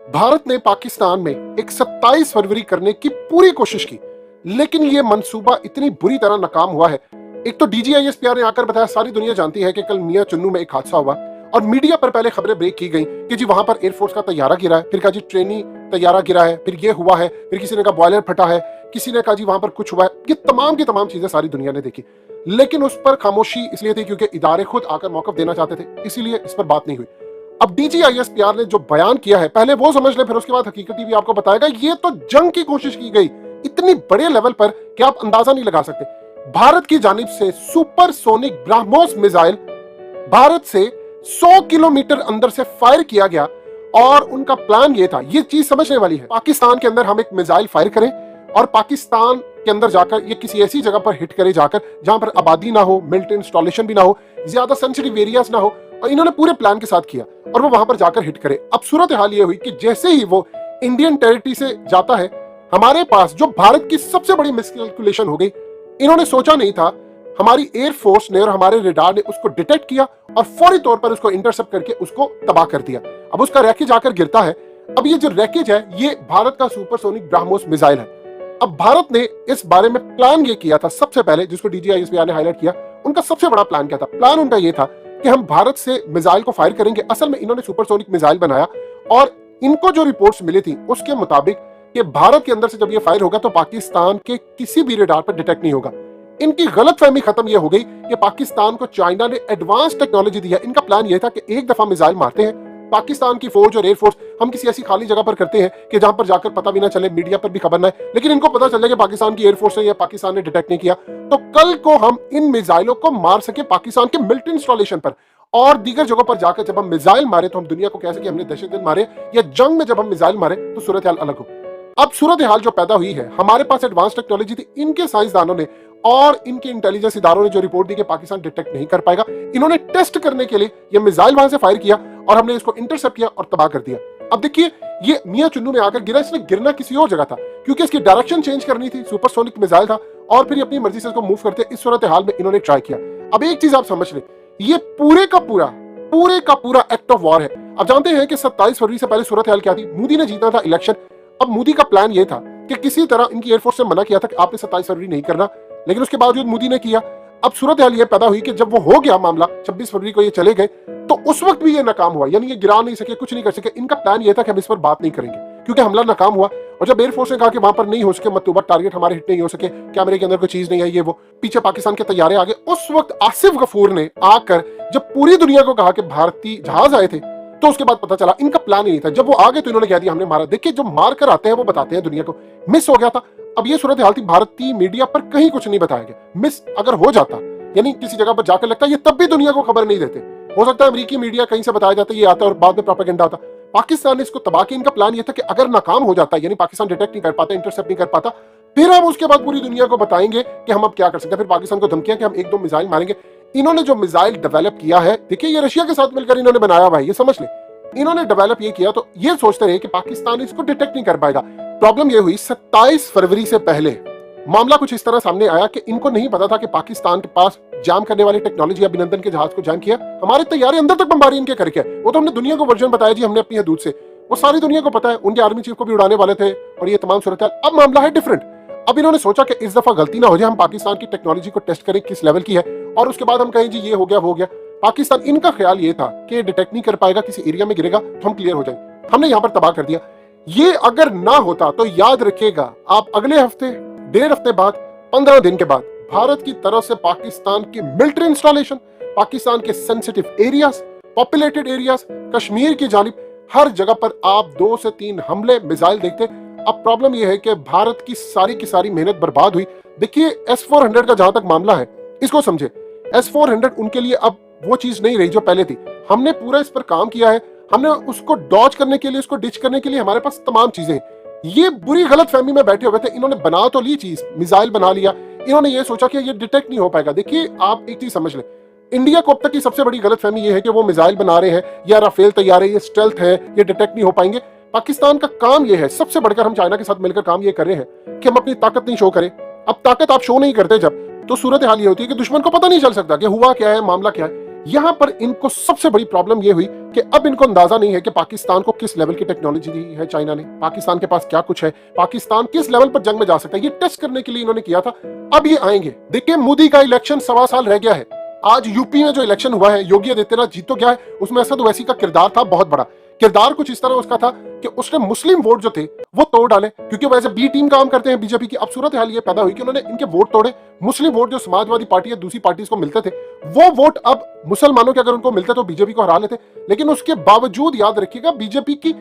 भारत ने पाकिस्तान में एक 27 फरवरी करने की पूरी कोशिश की, लेकिन ये मंसूबा इतनी बुरी तरह नाकाम हुआ है। एक तो DGISPR ने आकर बताया, सारी दुनिया जानती है कि कल मियां चुन्नू में एक हादसा हुआ और मीडिया पर पहले खबरें ब्रेक की गई कि जी वहां पर एयरफोर्स का तैयारा गिरा है, फिर कहा जी ट्रेनी तैयारा गिरा है, फिर ये हुआ है, फिर किसी ने कहा बॉयलर फटा है, किसी ने कहा जी वहां पर कुछ हुआ है। ये तमाम की तमाम चीजें सारी दुनिया ने देखी, लेकिन उस पर खामोशी इसलिए थी क्योंकि इदारे खुद आकर मौकफ देना चाहते थे, इसीलिए इस पर बात नहीं हुई। अब DGISPR ने जो बयान किया है, पहले वो समझ ले, फिर उसके बाद हकीकत टीवी आपको बताएगा। ये तो जंग की कोशिश की गई इतनी बड़े लेवल पर कि आप अंदाजा नहीं लगा सकते। भारत की जानिब से सुपरसोनिक ब्रह्मोस मिसाइल भारत से 100 किलोमीटर अंदर से फायर किया गया और उनका प्लान ये था, ये चीज समझने वाली है, पाकिस्तान के अंदर हम एक मिसाइल फायर करें और पाकिस्तान के अंदर जाकर ये किसी ऐसी जगह पर हिट करे, जाकर जहां पर आबादी ना हो, मिलिट्री इंस्टॉलेशन भी ना हो, ज्यादा सेंसिटिव एरियाज ना हो, और इन्होंने पूरे प्लान के साथ किया और वो वहां पर जाकर हिट करे। अब सूरत हाल ये हुई कि जैसे ही वो इंडियन टेरिटरी से जाता है, हमारे पास जो भारत की सबसे बड़ी मिसकैलकुलेशन हो गई, इन्होंने सोचा नहीं था, हमारी एयरफोर्स ने और हमारे रेडार ने उसको डिटेक्ट किया और फौरी तौर पर उसको इंटरसेप्ट करके उसको तबाह कर दिया। अब उसका रैकेज आकर गिरता है। अब ये जो रैकेज है, ये भारत का सुपरसोनिक ब्रह्मोस मिसाइल है। अब भारत ने इस बारे में प्लान ये किया था सबसे पहले, जिसको DGISPR ने हाईलाइट किया। उनका सबसे बड़ा प्लान क्या था? प्लान उनका ये था कि हम भारत से मिसाइल को फायर करेंगे। असल में इन्होंने सुपरसोनिक मिसाइल बनाया और इनको जो रिपोर्ट्स मिली थी उसके मुताबिक कि भारत के अंदर से जब ये फायर होगा तो पाकिस्तान के किसी भी रेडार पर डिटेक्ट नहीं होगा। इनकी गलतफहमी खत्म ये हो गई कि पाकिस्तान को चाइना ने एडवांस टेक्नोलॉजी दी है। इनका प्लान ये था कि एक दफा मिसाइल मारते हैं, पाकिस्तान की फौज और एयरफोर्स हम किसी ऐसी खाली जगह पर करते हैं कि जहां पर जाकर पता भी ना चले, मीडिया पर भी खबर ना है, लेकिन इनको पता चले कि पाकिस्तान की एयरफोर्स ने या पाकिस्तान ने डिटेक्ट नहीं किया, तो कल को हम इन मिसाइलों को मार सके पाकिस्तान के मिलिट्री इंस्टॉलेशन पर और दीगर जगहों पर जाकर जब हम मिसाइल मारे तो हम दुनिया को कह सके हमने दहशतगर्द मारे, या जंग में जब हम मिसाइल मारे तो सूरत हाल अलग हो। अब सूरत हाल जो पैदा हुई है, हमारे पास एडवांस टेक्नोलॉजी थी, इनके साइंसदानों ने और इनके इंटेलिजेंस इदारों ने जो रिपोर्ट दी कि पाकिस्तान डिटेक्ट नहीं कर पाएगा, इन्होंने टेस्ट करने के लिए ये मिसाइल वहां से फायर किया और हमने इसको इंटरसेप्ट किया और तबाह कर दिया। अब देखिए, ये मियां चुन्नू में आकर गिरा, इसने गिरना किसी और जगह था क्योंकि इसकी डायरेक्शन चेंज करनी थी, सुपरसोनिक मिसाइल था और फिर अपनी मर्जी से इसको मूव करते। इस सूरत हाल में इन्होंने ट्राई किया। अब एक चीज आप समझ लें, ये पूरे का पूरा एक्ट ऑफ वॉर है। अब जानते हैं कि 27 फरवरी से पहले सूरत हाल क्या थी? मोदी ने जीतना था इलेक्शन। अब मोदी का प्लान ये था कि किसी तरह इनकी एयरफोर्स ने मना किया था कि आपने 27 फरवरी नहीं करना, लेकिन उसके बावजूद मोदी ने किया। अब सूरत हाल ये पैदा हुई कि जब वो हो गया मामला, 26 फरवरी को ये चले गए, तो उस वक्त भी ये नाकाम हुआ, यानी ये गिरा नहीं सके, कुछ नहीं कर सके। इनका प्लान ये था कि हम इस पर बात नहीं करेंगे क्योंकि हमला नाकाम हुआ। और जब एयरफोर्स ने कहा कि वहां पर नहीं हो सके, मतलूबा टारगेट हमारे हिट नहीं हो सके, कैमरे के अंदर कोई चीज नहीं है, ये वो, पीछे पाकिस्तान के तैयारे आ गए, उस वक्त आसिफ गफूर ने आकर जब पूरी दुनिया को कहा कि भारतीय जहाज आए थे, तो उसके बाद पता चला इनका प्लान ही नहीं था। जब वो आ गए तो इन्होंने कह दिया हमने मारा। देखिए, जो मार कर आते हैं वो बताते हैं दुनिया को, मिस हो गया था। अब ये सूरत हाल थी, भारतीय मीडिया पर कहीं कुछ नहीं बताया गया। मिस अगर हो जाता, यानी किसी जगह पर जाकर लगता, ये तब भी दुनिया को खबर नहीं देते। हो सकता है अमेरिकी मीडिया कहीं से बताया जाता, ये आता और बाद में प्रोपेगेंडा आता। पाकिस्तान ने इसको तबाह किया। इनका प्लान ये था कि अगर नाकाम हो जाता, यानी पाकिस्तान डिटेक्ट नहीं कर पाता, इंटरसेप्ट नहीं कर पाता, फिर हम उसके बाद पूरी दुनिया को बताएंगे कि हम अब क्या कर सकते हैं। फिर पाकिस्तान को धमकियां कि हम 1-2 मिसाइल मारेंगे। इन्होंने जो मिसाइल डेवलप किया है, देखिए ये रशिया के साथ मिलकर इन्होंने बनाया हुआ है, ये समझ ले। इन्होंने डेवलप ये किया तो ये सोचते रहे कि पाकिस्तान इसको डिटेक्ट नहीं कर पाएगा। प्रॉब्लम ये हुई 27 फरवरी से पहले मामला कुछ इस तरह सामने आया कि इनको नहीं पता था कि पाकिस्तान के पास जाम करने वाली टेक्नोलॉजी, अभिनंदन के जहाज को जाम किया, हमारे तैयारे अंदर तक बमबारी इनके करके। वो तो हमने दुनिया को वर्जन बताया जी, हमने अपनी हदूद से, वो सारी दुनिया को पता है, उनके आर्मी चीफ को भी उड़ाने वाले थे और ये तमाम सूरत हाल। अब मामला है डिफरेंट। अब इन्होंने सोचा कि इस दफा गलती ना हो जाए, हम पाकिस्तान की टेक्नोलॉजी को टेस्ट करें किस लेवल की है और उसके बाद हम कहें जी ये हो गया वो हो गया। पाकिस्तान, इनका ख्याल ये था कि डिटेक्ट नहीं कर पाएगा, किसी एरिया में गिरेगा तो हम क्लियर हो जाएंगे। हमने यहाँ पर तबाह कर दिया। ये अगर ना होता तो याद रखिएगा, आप अगले हफ्ते, 1.5 हफ्ते बाद, 15 दिन के बाद भारत की तरफ से पाकिस्तान की मिलिट्री इंस्टॉलेशन, पाकिस्तान के sensitive areas, populated areas, Kashmir की जानिब, हर जगह पर आप 2 से 3 हमले मिसाइल देखते। अब प्रॉब्लम यह है कि भारत की सारी मेहनत बर्बाद हुई। देखिए, S-400 का जहां तक मामला है, इसको समझे, S-400 उनके लिए अब वो चीज नहीं रही जो पहले थी। हमने पूरा इस पर काम किया है, हमने उसको डॉज करने के लिए, उसको डिच करने के लिए हमारे पास तमाम चीजें हैं। ये बुरी गलतफहमी में बैठे हुए थे। इन्होंने बना तो ली चीज, मिसाइल बना लिया, इन्होंने ये सोचा कि ये डिटेक्ट नहीं हो पाएगा। देखिए, आप एक चीज समझ लें, इंडिया को अब तक की सबसे बड़ी गलतफहमी ये है कि वो मिसाइल बना रहे हैं या राफेल तैयार है, ये स्टेल्थ है, ये डिटेक्ट नहीं हो पाएंगे। पाकिस्तान का काम ये है, सबसे बढ़कर हम चाइना के साथ मिलकर काम ये कर रहे हैं कि हम अपनी ताकत नहीं शो करें। अब ताकत आप शो नहीं करते जब, तो सूरत हाल ये होती है कि दुश्मन को पता नहीं चल सकता कि हुआ क्या है, मामला क्या है। यहां पर इनको सबसे बड़ी प्रॉब्लम ये हुई कि अब इनको अंदाजा नहीं है कि पाकिस्तान को किस लेवल की टेक्नोलॉजी दी है चाइना ने, पाकिस्तान के पास क्या कुछ है, पाकिस्तान किस लेवल पर जंग में जा सकता है, ये टेस्ट करने के लिए इन्होंने किया था। अब ये आएंगे। देखिए, मोदी का इलेक्शन 1.25 साल रह गया है। आज यूपी में जो इलेक्शन हुआ है, योगी आदित्यनाथ जीत तो गया है, उसमें असद ओवैसी का किरदार था बहुत बड़ा। किरदार कुछ इस तरह उसका था कि उसने मुस्लिम वोट जो थे वो तोड़ डाले, क्योंकि वैसे बी टीम काम करते हैं बीजेपी की। अब सूरत हाल ये पैदा हुई कि उन्होंने इनके वोट तोड़े। मुस्लिम वोट जो समाजवादी पार्टी या दूसरी पार्टी को मिलते थे, वो वोट अब मुसलमानों के अगर उनको मिलते तो बीजेपी को हरा लेते। लेकिन उसके बावजूद याद रखिएगा, बीजेपी की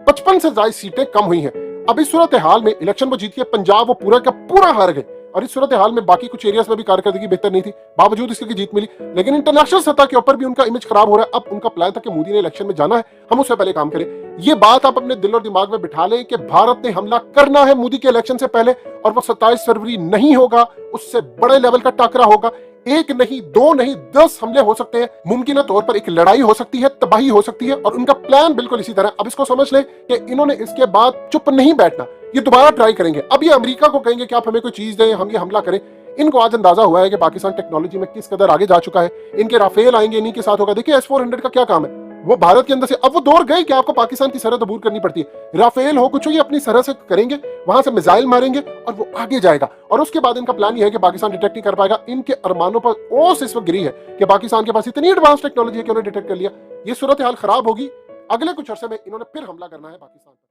55 से ज्यादा सीटें कम हुई हैं। अब इस सूरत हाल में इलेक्शन वो जीत के पंजाब वो पूरा का पूरा हार गए, और इस सूरत हाल में बाकी कुछ एरियाज में भी कारकर्दगी बेहतर नहीं थी, बावजूद इसकी जीत मिली। लेकिन इंटरनेशनल सतह के ऊपर भी उनका इमेज खराब हो रहा है। अब उनका प्लान था कि मोदी ने इलेक्शन में जाना है, हम उससे पहले काम करें। ये बात आप अपने दिल और दिमाग में बिठा लें कि भारत ने हमला करना है मोदी के इलेक्शन से पहले, और वो 27 फरवरी नहीं होगा, उससे बड़े लेवल का टाकरा होगा। एक नहीं, दो नहीं, 10 हमले हो सकते हैं। मुमकिन तौर पर एक लड़ाई हो सकती है, तबाही हो सकती है, और उनका प्लान बिल्कुल इसी तरह। अब इसको समझ लें कि इन्होंने इसके बाद चुप नहीं बैठना, ये दोबारा ट्राई करेंगे। अब ये अमेरिका को कहेंगे कि आप हमें कोई चीज दें, हम ये हमला करें। इनको आज अंदाजा हुआ है कि पाकिस्तान टेक्नोलॉजी में किस कदर आगे जा चुका है। इनके राफेल आएंगे, इन्हीं के साथ होगा। देखिए, S-400 का क्या काम है, वो भारत के अंदर से अब वो दौड़ गए कि आपको पाकिस्तान की सरहद अबूर करनी पड़ती है। राफेल हो कुछ हो, ये अपनी सरहद से करेंगे, वहां से मिसाइल मारेंगे और वो आगे जाएगा। और उसके बाद इनका प्लान ये है कि पाकिस्तान डिटेक्ट नहीं कर पाएगा। इनके अरमानों पर ओस इस वक्त गिरी है कि पाकिस्तान के पास इतनी एडवांस टेक्नोलॉजी है कि उन्होंने डिटेक्ट कर लिया। ये सूरत हाल खराब होगी। अगले कुछ अरसे में इन्होंने फिर हमला करना है पाकिस्तान पर।